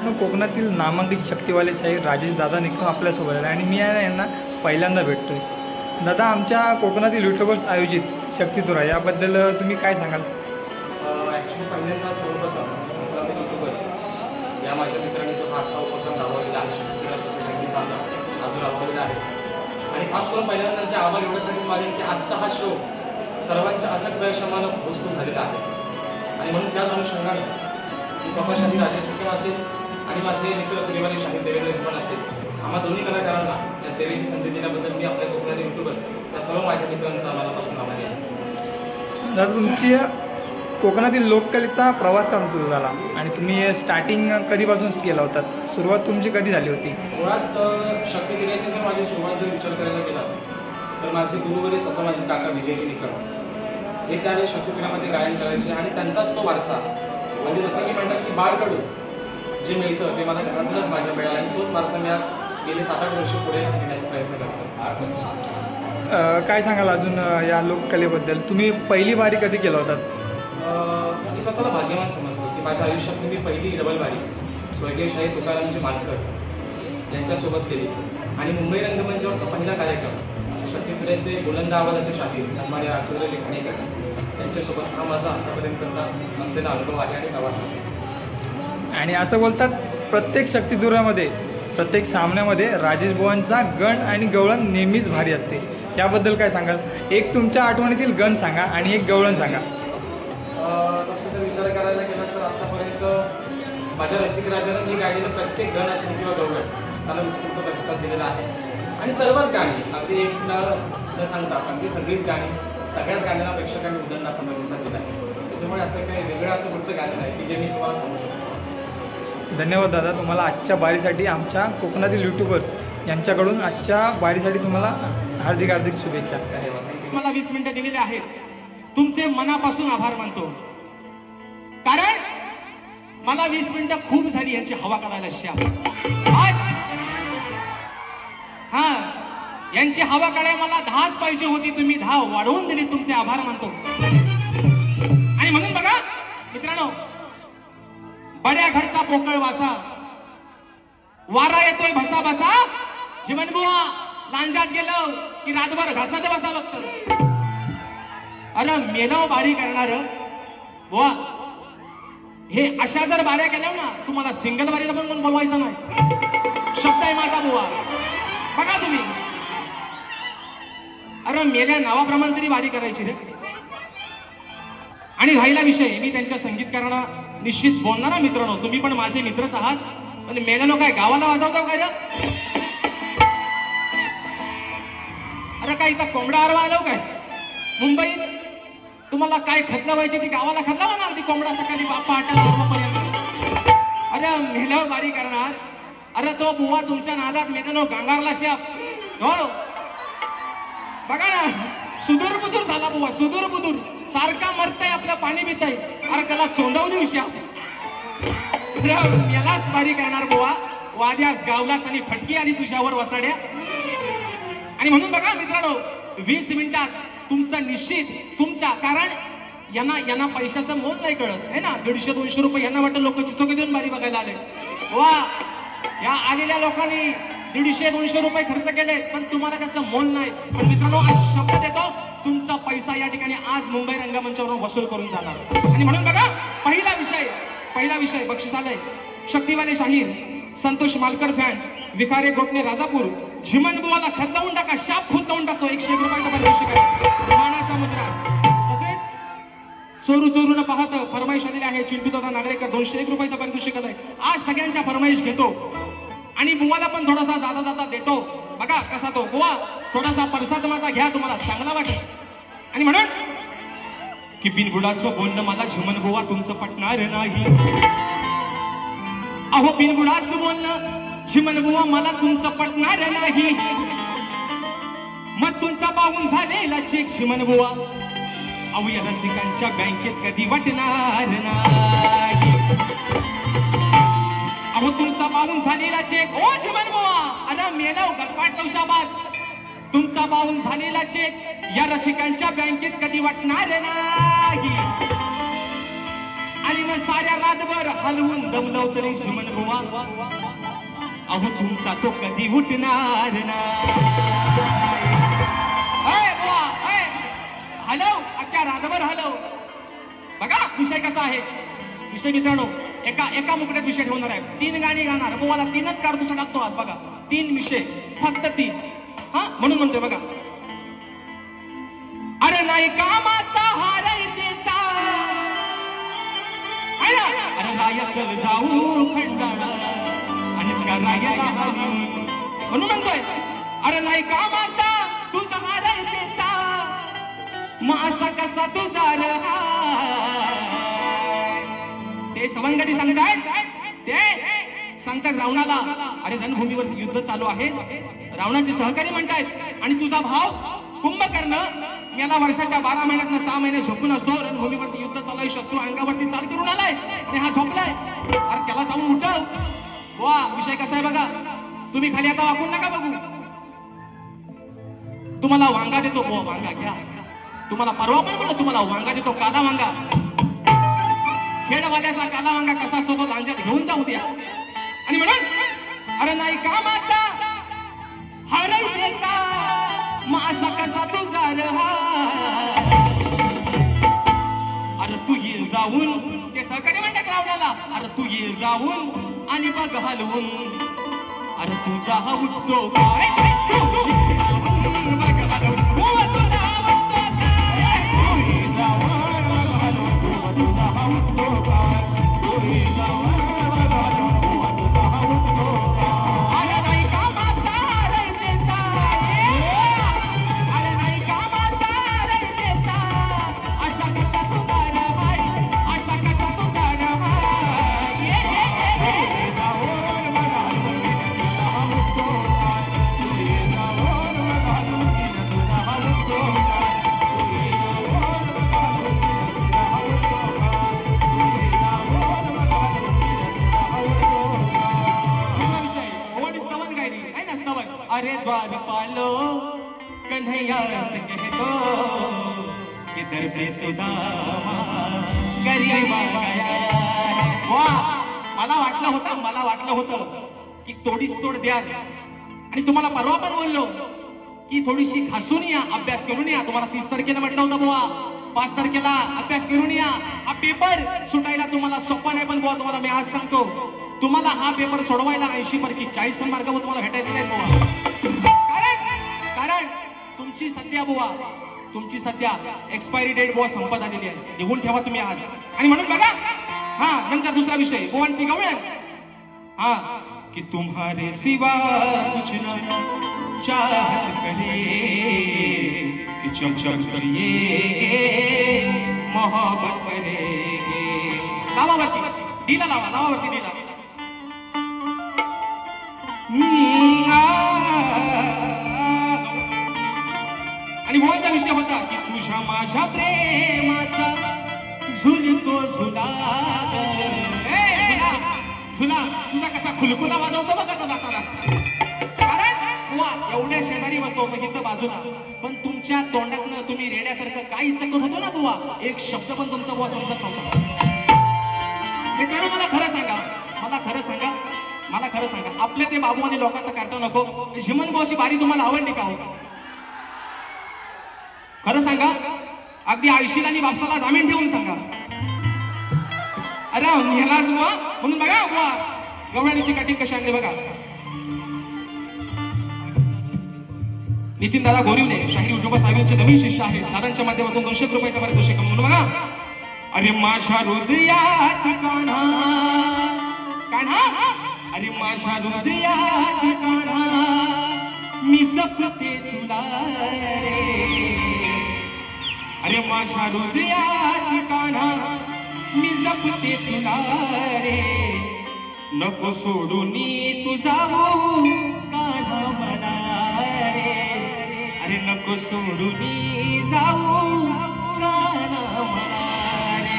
मग कोकणातील नामांकित शक्तिवाले शाहीर राजेश दादा निकम आपल्यासोबत आहे आणि मी यांना पहिल्यांदा भेटतोय. दादा, आमच्या कोकणातील युट्यूबर्स आयोजित शक्तिधुरा याबद्दल तुम्ही काय सांगाल? ॲक्च्युली पहिल्यांदा सर्वप्रथम कोकणातील युट्यूबर्स या माझ्या मित्रांनी जो हातचा उपक्रम राबवलेला आहे, शक्तिधुरा नक्की सांगा अजून राबवलेला आहे. आणि खास करून पहिल्यांदा त्यांचे आभार एवढ्यासाठी मानेन की आजचा हा शो सर्वांच्या अथक प्रयत्नानं पोचून झालेला आहे. आणि म्हणून त्याच अनुषंगाने मी स्वतः शाहीर राजेश निकम असेल आणि माझे मित्र परिवारी शाहीर देवेंद्र जीवन असतील, आम्हा दोन्ही कलाकारांना या सेवेची संधी दिल्याबद्दल मी आपल्या कोकणातील युट्यूबर्स त्या सर्व माझ्या मित्रांचा मनापासून आभारी आहे. दादा, तुमची कोकणातील लोककलेचा प्रवास कसा सुरू झाला आणि तुम्ही स्टार्टिंग कधीपासून केला होता? सुरुवात तुमची कधी झाली होती? मुळात शक्तिधुऱ्याची जर माझी सुरुवात जर विचार करायला गेला तर माझे गुरुवरी स्वतः माझे काका विजयजी निकम हे त्यावेळेस शक्तिधुऱ्यामध्ये गायन करायचे आणि त्यांचाच तो वारसा, म्हणजे जसं मी म्हणतात की बाळकडू जे मिळतं ते मला घरातूनच माझ्या मिळालं आणि तोच वारसा मी आज गेले 7-8 वर्ष पुढे घेण्याचा प्रयत्न करतो. काय सांगाल अजून या लोककलेबद्दल? तुम्ही पहिली वारी कधी केला होता? मी स्वतःला भाग्यवान समजतो की माझ्या आयुष्यात मी पहिली डबल वारी स्वर्गीय शाहीर तुकारामजी मानकर यांच्यासोबत केली आणि मुंबई रंगमंचावरचा पहिला कार्यक्रम शक्तिधुऱ्याचे बुलंद आवाजाचे शाहीर सन्मान्य राजचंद्रजी खाणेकर यांच्यासोबत हा माझा आतापर्यंतचा असलेला अनुभव आहे आणि प्रवास आहे. आणि असं बोलतात प्रत्येक शक्तिधुरामध्ये, प्रत्येक सामन्यामध्ये राजेश बुवांचा गण आणि गवळण नेहमीच भारी असते. याबद्दल काय सांगाल? एक तुमच्या आठवणीतील गण सांगा आणि एक गवळण सांगा. तसं जर विचार करायला गेला तर आत्तापर्यंत माझ्या रसिक राजानं मी गायलेलं प्रत्येक गण असेल किंवा गवळण त्याला उत्स्फूर्त प्रतिसाद दिलेला आहे. आणि सर्वच गाणी अगदी एक न सांगता अगदी सगळीच गाणी सगळ्याच गाण्यांना प्रेक्षकांनी उदंड असा प्रतिसाद दिला आहे. त्याच्यामुळे असं काही वेगळं असं पुढचं गाणं नाही की जे मी तुम्हाला सांगू शकतो. धन्यवाद दादा, तुम्हाला आजच्या बारीसाठी आमच्या कोकणातील युट्यूबर्स यांच्याकडून आजच्या बारीसाठी तुम्हाला हार्दिक हार्दिक शुभेच्छा. धन्यवाद. मला 20 मिनिटं दिलेले आहेत. तुमचे मनापासून आभार मानतो, कारण मला 20 मिनिटं खूप झाली यांची हवा काढायला. हा, यांची हवा काढायला मला 10च पाहिजे होती, तुम्ही 10 वाढवून दिली. तुमचे आभार मानतो. आणि म्हणून बघा मित्रांनो, बड्या घरचा पोकळ वासा, वारा येतोय भसा भसा, जीवन बुवा लांजात गेलं की रातभर घासात बसा बघत. अरे मेलाव बारी करणार बुवा, हे अशा जर बाऱ्या केल्या ना, तुम्हाला सिंगल बारीला पण बोलवायचं नाही. शब्द आहे माझा बुवा. बघा तुम्ही, अरे मेल्या नावाप्रमाणे तरी बारी करायची रे. आणि राहिला विषय, मी त्यांच्या संगीतकारांना निश्चित बोलणारा मित्रांनो, तुम्ही पण माझे मित्रच आहात. पण मेल्यानो काय गावाला वाजवता काय रे? अरे काय इथं कोंबडा आरवा आलो काय? मुंबईत तुम्हाला काय खतलं व्हायची ती गावाला खतला ना, अगदी कोंबडा सकाळी पहाटेला आरवापर्यंत. अरे मेल्यावर बारी करणार. अरे तो बुवा तुमच्या नादात मेल्यानो गांगारला शाप. हो बघा ना, सुदूर बुदूर झाला बुवा, सुदूर बुदूर सारखा मरताय, आपलं पाणी पिताय. अरे त्याला चोंडवली शाप. यालाच बारी करणार बुवा, वाद्यास गावलास आणि फटकी आली तुझ्यावर वसाड्या. आणि म्हणून बघा मित्रांनो, 20 मिनिटात तुमचा निश्चित तुमचा, कारण यांना पैशाचं मोल नाही कळत आहे ना. 150-200 रुपये यांना वाटतं लोक चिचोके देऊन बारी बघायला आले. वा, या आलेल्या लोकांनी 150-200 रुपये खर्च केलेत, पण तुम्हाला त्याचं मोल नाही. पण मित्रांनो, आज शब्द देतो, तुमचा पैसा या ठिकाणी आज मुंबई रंगमंचावरून वसूल करून जाणार. आणि म्हणून बघा, पहिला विषय बक्षीस आलंय. शक्तिवाले शाहीर संतोष मालकर फॅन विखारे गोटणे राजापूर, झिमन बुवाला खत लावून टाका, शाप फुल लावून टाकतो. 101 रुपयाचा पारितोषिक आहे, मानाचा मुजरा. तसेच चोरू न पाहत फरमाईश आलेली आहे चिंटू दादा नागरेकर, 201 रुपयाचा पारितोषिक आलाय. आज सगळ्यांच्या फरमाईश घेतो आणि बुवाला पण थोडासा जाता देतो. बघा कसा तो बुवा, थोडासा प्रसाद माझा घ्या, तुम्हाला चांगला वाटेल. आणि म्हणून की बिनबुडाचं बोलणं मला झिमन बुवा तुमचं पटणार नाही. अहो बिनबुडाचं बोलणं झिमन बुवा मला तुमचं पटणार नाही. मग तुमचा पाहून झालेला चेक झिमन बुवा अहो या रसिकांच्या बँकेत कधी वाटणार नाही. अहो तुमचा पाहून झालेला चेक ओ झिमन बुवा, अरे मेलाव गटपाट नवशाबाद, तुमचा पाहून झालेला चेक या रसिकांच्या बँकेत कधी वाटणार नाही. आणि मग अरे साऱ्या रातभर हलवून दमलो तरी श्रीमन बुवा अहो तुमचा तो कधी उठणार नाही. बुवा हलव, अख्ख्या रातभर हलव. बघा विषय कसा आहे. विषय मित्रांनो एका मुकड्यात विषय ठेवणार आहे. 3 गाणी गाणार. बुवाला 3च काढतो टाकतो आज. बघा 3 विषय, फक्त 3. हा म्हणून म्हणतोय बघा. अरे नाही कामाचा हारायतेचा, अरे राया चल जाऊ खंडाळा आणि करायला हवी. म्हणून म्हणतोय अरे नाही कामाचा तुझा हारायतेचा, मग असा कसा तुझा रहा. ते सवंगडी सांगतायत, ते सांगतात रावणाला अरे रणभूमीवर युद्ध चालू आहे, रावणाचे सहकारी म्हणतायत आणि तुझा भाव कुंभकर्ण याला वर्षाच्या 12 महिन्यात 6 महिने झोपून असतो. रणभूमीवरती युद्ध चालू आहे, शस्त्र अंगावरती चाल करून आलाय आणि हा झोपलाय. अरे त्याला जाऊन उठव. वा विषय कसा आहे बघा. तुम्ही खाली आता वाकून नका बघू. तुम्हाला वांगा देतो. वांगा घ्या. तुम्हाला परवा पण बोललो तुम्हाला वांगा देतो, काला वांगा. खेडवाल्याचा काला वांगा कसा असतो तो लांजात घेऊन जाऊ द्या. आणि म्हणून अरे नाही कामाचा हारायचा, मग असा कसा तुझा रहा. अरे तू ये जाऊन, ते सहकारी म्हणतात रावणाला, अरे तू ये जाऊन आणि बघ हलवून, अरे तुझा हा उठतो काय, अरे द्वारपालो कन्हैया से कह दो कि दर पे सुदामा गरीबा गया. वाह मला वाटलं होतं की तोडीच तोड द्या. आणि तुम्हाला परवा पण बोललो की थोडीशी खासून या, अभ्यास करून या. तुम्हाला 30 तारखेला म्हटलं होतं बुवा 5 तारखेला अभ्यास करून या. हा पेपर सुटायला तुम्हाला सोपा नाही, पण बुवा तुम्हाला मी आज सांगतो तुम्हाला हा पेपर सोडवायला 80 पैकी 40 पण मार्क तुम्हाला भेटायचे नाहीत बुवा. कारण तुमची सध्या एक्सपायरी डेट बुवा संपत आलेली आहे. लिहून ठेवा तुम्ही आज. आणि म्हणून बघा हा नंतर दुसरा विषय बुवांची गवळण. हा कि तुम्हारे सिवा कुछ न चाहत करे कि चमचम करिए मोहब्बत करेंगे. लावावरती डीला लावा, लावावरती डीला. आणि मोहनचा विषय होता की तुझ्या माझ्या प्रेमाचा झुलतो झुला. झुला तुझा कसा खुलखुला वाजवतो बघा जाताना. कारण वा एवढ्या शेजारी बसलो होतो इथं बाजूला, पण तुमच्या तोंडातनं तुम्ही रेड्यासारखं काही चकत होतो ना बुवा, एक शब्द पण तुमचा बुवा समजत नव्हता. मित्रांनो मला खरं सांगा आपल्या ते बाबू आणि लोकांचा कार्टून नको. झिमन भाऊची बारी तुम्हाला आवडली का हो? खरं सांगा. अगदी आयशीला आणि बापसाला जामीन ठेवून सांगा. अरे ह्यालाच बुवा म्हणून बघा बुवा गवळणीची कटिंग कशी आणली बघा. नितीन दादा गोरिवले शाहीर युट्यूबर साहेबांचे नवीन शिष्य आहेत. दादांच्या माध्यमातून 200 रुपयाचा पारितोषिक म्हणून बघा. अरे माझ्या हृदयात कान्हा कान्हा, अरे माझ्या हृदयात कान्हा मी जपते तुला रे. अरे माझ्या हृदयात कान्हा मी जपते तुला रे. नको सोडून तू जाऊ कान्हा मला रे. अरे नको सोडून जाऊ कान्हा मला रे.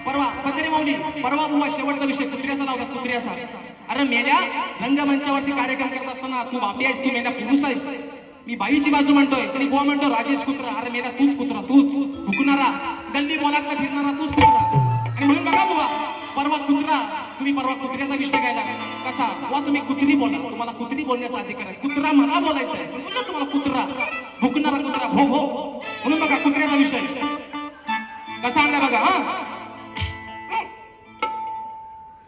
परवा पत्रे माऊली परवा बुवा शेवटचा विषय कुत्र्याचा लावला. कुत्र्याचा. अरे मेल्या रंगमंचावरती कार्यक्रम करत असताना तू बापडी आहेस, तू मेल्या पुरुष आहेस. मी बाईची बाजू म्हणतोय तरी बुवा म्हणतो राजेश कुत्रा. अरे मेला तूच कुत्रा, तूच हुकणारा गल्ली बोलातला फिरणारा तूच कुत्रा. आणि म्हणून बघा बुवा, परवा कुत्रा, तुम्ही परवा कुत्र्याचा विषय घ्यायला कसा बुवा, तुम्ही कुत्री बोला, तुम्हाला कुत्री बोलण्याचा अधिकार आहे. कुत्रा मला बोलायचा आहे, बोललो तुम्हाला कुत्रा, भुकणारा कुत्रा, भो भो. म्हणून बघा कुत्र्याचा विषय कसा आणला बघा. हा,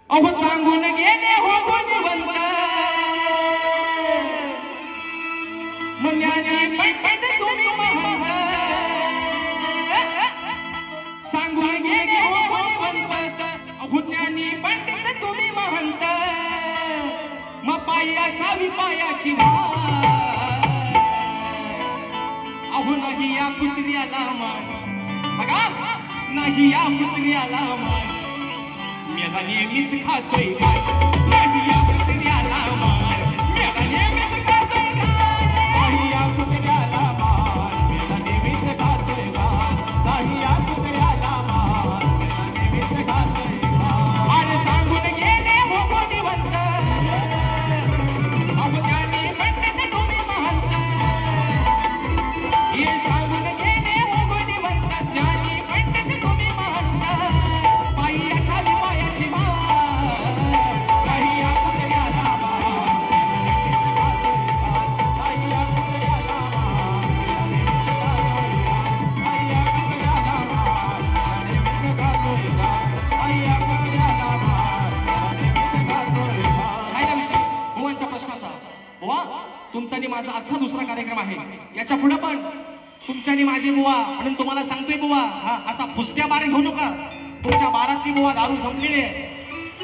अहो सांगून गेले हो गुणवंत, मन्याने पंडित तुम्ही महंत. सांगून गेले हो गुणवंत, अहो ज्ञानी पंडित तुम्ही महंत. मग पायी असावी पायाची वाट, अहो नाही या कुत्र्याला मान. बघा, नाही या कुत्र्याला मान, मेला नेहमीच खातोय काय. नाही या कुत्र्याला मान, मेला नेहमीच खातोय काय. नाही या कुत्र्याला मान, मेला नेहमीच खातोय काय. नाही या कुत्र्याला मान, मेला नेहमीच खातोय काय. अरे सांगून गेले हो गुणवंत, अहो ज्ञानी पंडित तुम्ही महंत. हे सांगून गेले हो गुणवंत, ज्ञानी पंडित तुम्ही महंत. पायी असावी पायाची वाट, नाही या कुत्र्याला मान, मेला नेहमीच खातोय काय. नाही या कुत्र्याला मान, मेला नेहमीच खातोय काय. नाही या कुत्र्याला मान, मेला नेहमीच खातोय काय. नाही या कुत्र्याला मान, मेला नेहमीच खातोय काय. राहिला विषय बुवांच्या प्रश्नाचा. बुवा, तुमचा आणि माझा आजचा दुसरा कार्यक्रम आहे. याच्या पुढे पण तुमच्या आणि माझी बुवा, म्हणून तुम्हाला सांगतोय बुवा, हा असा फुसक्या बारे घेऊ नका. तुमच्या बारातली बुवा दारू संपलेली आहे.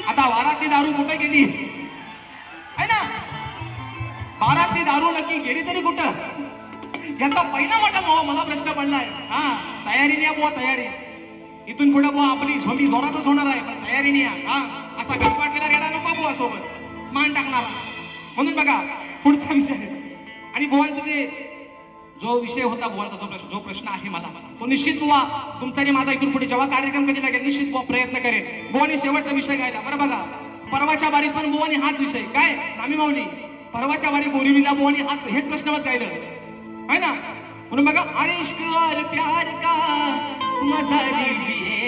आता बारातली दारू कुठे गेली आहे ना? बारातली दारू नक्की गेली तरी कुठं? याचा पहिला मोठा बुवा मला प्रश्न पडलाय. हा, तयारीने या बुवा, तयारी. इथून पुढे बुवा आपली झोंबी जोरातच होणार आहे, पण तयारीने या. हा, असा गटवाटलेला रेडा नको बुवा सोबत, मान टाकणारा. म्हणून बघा पुढचा विषय. आणि बुवांचा जो विषय होता, बुवांचा जो प्रश्न आहे मला, तो निश्चित बुवा तुमचा आणि माझा इथून पुढे जेव्हा कार्यक्रम कधी लागेल निश्चित बुवा प्रयत्न करेल बुवानी शेवटचा विषय घ्यायला. बरं बघा, परवाच्या बारीत पण बुवानी हाच विषय काय नामी माऊली, परवाच्या बारी बोरिवलीला बुवानी हाच हेच प्रश्नवत गायलं आहे ना. म्हणून बघा, अरे इश्क और प्यार का मजा लीजिए,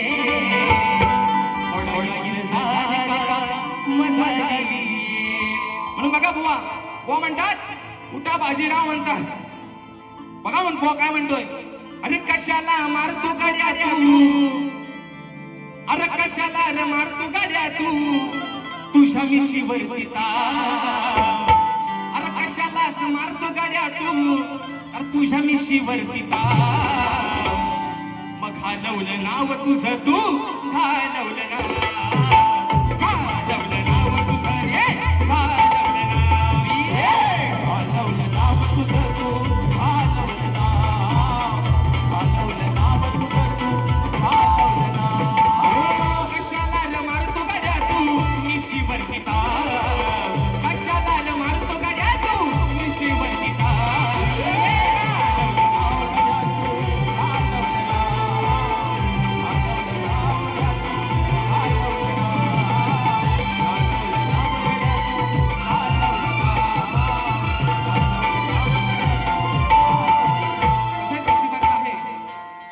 मजा लीजिए. म्हणून बघा बुवा, बुवा म्हणतात उठा बाजीराव म्हणतात. बघा म्हणतो काय म्हणतोय, अरे कशाला मारतो गाड्या तू, अरे कशाला रे मारतो गाड्या तू, तुझ्या मिशीवर पिता. अरे कशाला मारतो गाड्या तू, अरे तुझ्या मिशीवर पिता. मग घालवलं नाव तुझं तू, घालवलं नाव, घालवलं नाव तुझं रे, घालवलं नाव. घालवलं नाव तुझं तू, घालवलं नाव, घालवलं नाव तुझं तू, घालवलं नाव. कशाला रे मारतो गाड्या तू, मिशीवर पिता. कशाला रे मारतो गाड्या तू, मिशीवर पिता.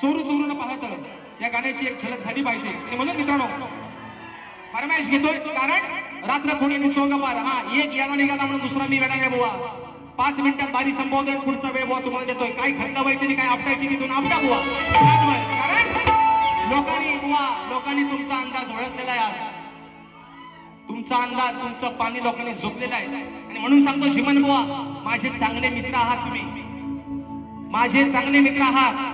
चोरू चोरून पाहत या गाण्याची एक झलक झाली पाहिजे. आणि म्हणून मित्रांनो फरमाईश घेतोय, कारण रात्र थोडी निसोंगपार. हा, एक याला निघाला म्हणून दुसरा मी वेळा नाही बुवा. 5 मिनिटात बारी संपवतोय, पुढचा वेळ बुवा तुम्हाला देतोय. काय खंडवायची नाही, काय आपटायची नाही, तुम्ही आपटा बुवा. कारण लोकांनी बुवा, लोकांनी तुमचा अंदाज ओळखलेला आहे. आज तुमचा अंदाज, तुमचं पाणी लोकांनी झोपलेलं आहे. आणि म्हणून सांगतो चिमन बुवा, माझे चांगले मित्र आहात तुम्ही, माझे चांगले मित्र आहात.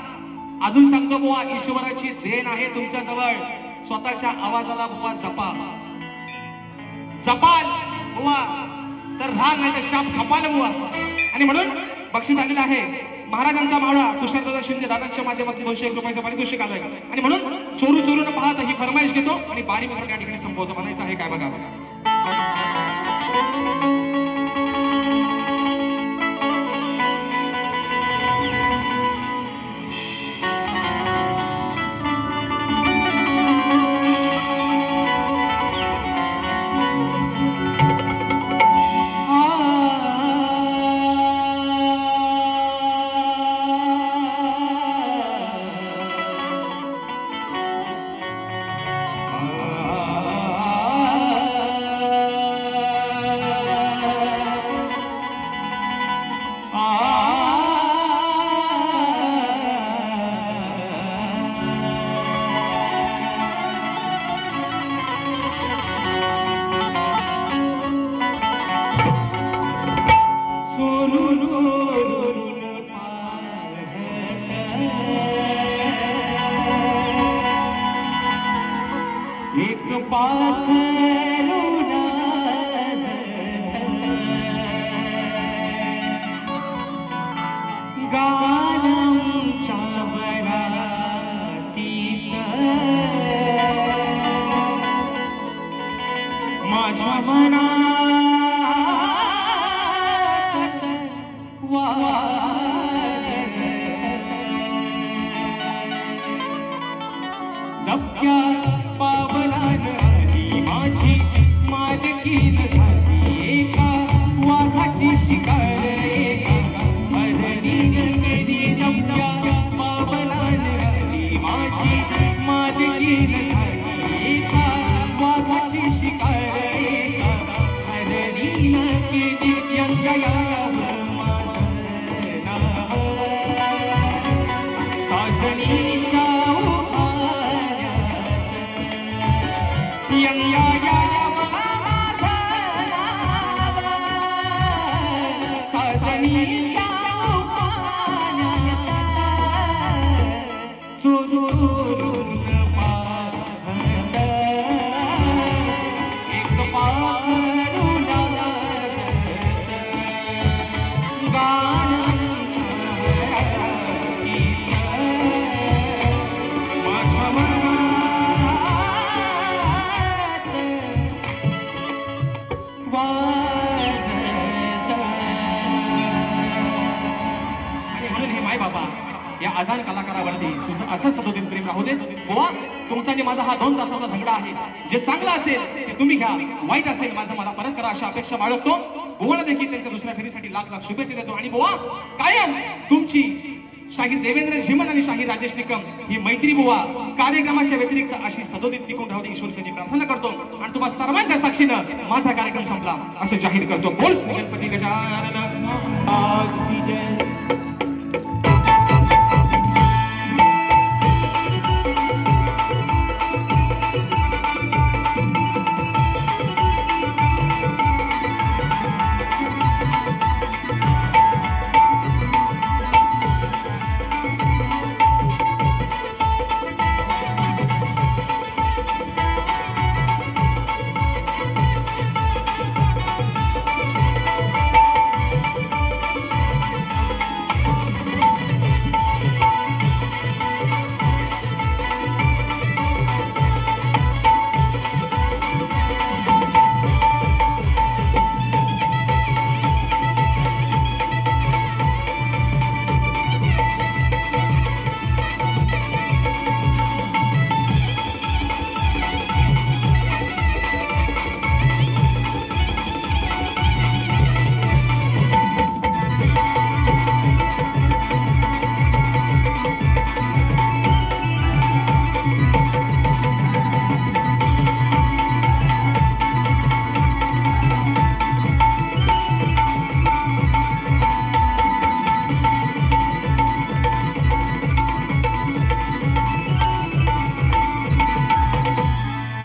अजून सांगतो बुवा, ईश्वराची देण आहे तुमच्या जवळ. स्वतःच्या आवाजाला बुवा जपा, जपाल बुवा तर राग नाही तर शाप खपाल बुवा. आणि म्हणून बक्षीस आलेलं आहे महाराजांचा मावळा तुषारदादा शिंदे दादांच्या माध्यमातून 201 रुपयाचं पारितोषिक आलंय. आणि म्हणून चोरू चोरून पाहत ही फरमाईश घेतो आणि बारी मित्र या ठिकाणी संपवतो. म्हणायचं आहे काय बघा बघा. माझ्या मनात दबक्या पावलानं आली माझी मालकीन झाली एका वाघाची शिकार एका हरणीनं केली दबक्या पावलानं आली माझी मालकीन झाली एका वाघाची शिकार एका हरणीनं केली यंदा यावं माझं नाव साजणीच्या यंदा यावं माझं नाव साजणीच्या उपायात चोरून पाहत एक पारू लागत गाण्याच्या रात्रीत माझ्या मनात वाजत. आणि म्हणून हे माय बाबा या अजान कलाकारावरती तुझं असं सदोदिन प्रेम राहू दे. बुवा तुमचा आणि माझा हा 2 तासाचा झगडा आहे. जे चांगलं असेल ते तुम्ही घ्या, वाईट असेल माझं मला परत करा अशा अपेक्षा बाळगतो. बुवाला देखील त्यांच्या दुसऱ्या फेरीसाठी लाख लाख शुभेच्छा देतो. आणि बुवा कायम तुमची शाहीर देवेंद्र झिमन आणि शाहीर राजेश निकम ही मैत्री बुवा कार्यक्रमाच्या व्यतिरिक्त अशी सदोदित टिकून राहू दे ईश्वराची प्रार्थना करतो. आणि तुम्हा सर्वांच्या साक्षीनं माझा कार्यक्रम संपला असं जाहीर करतो. बोल गणपती गजानन. आज की जय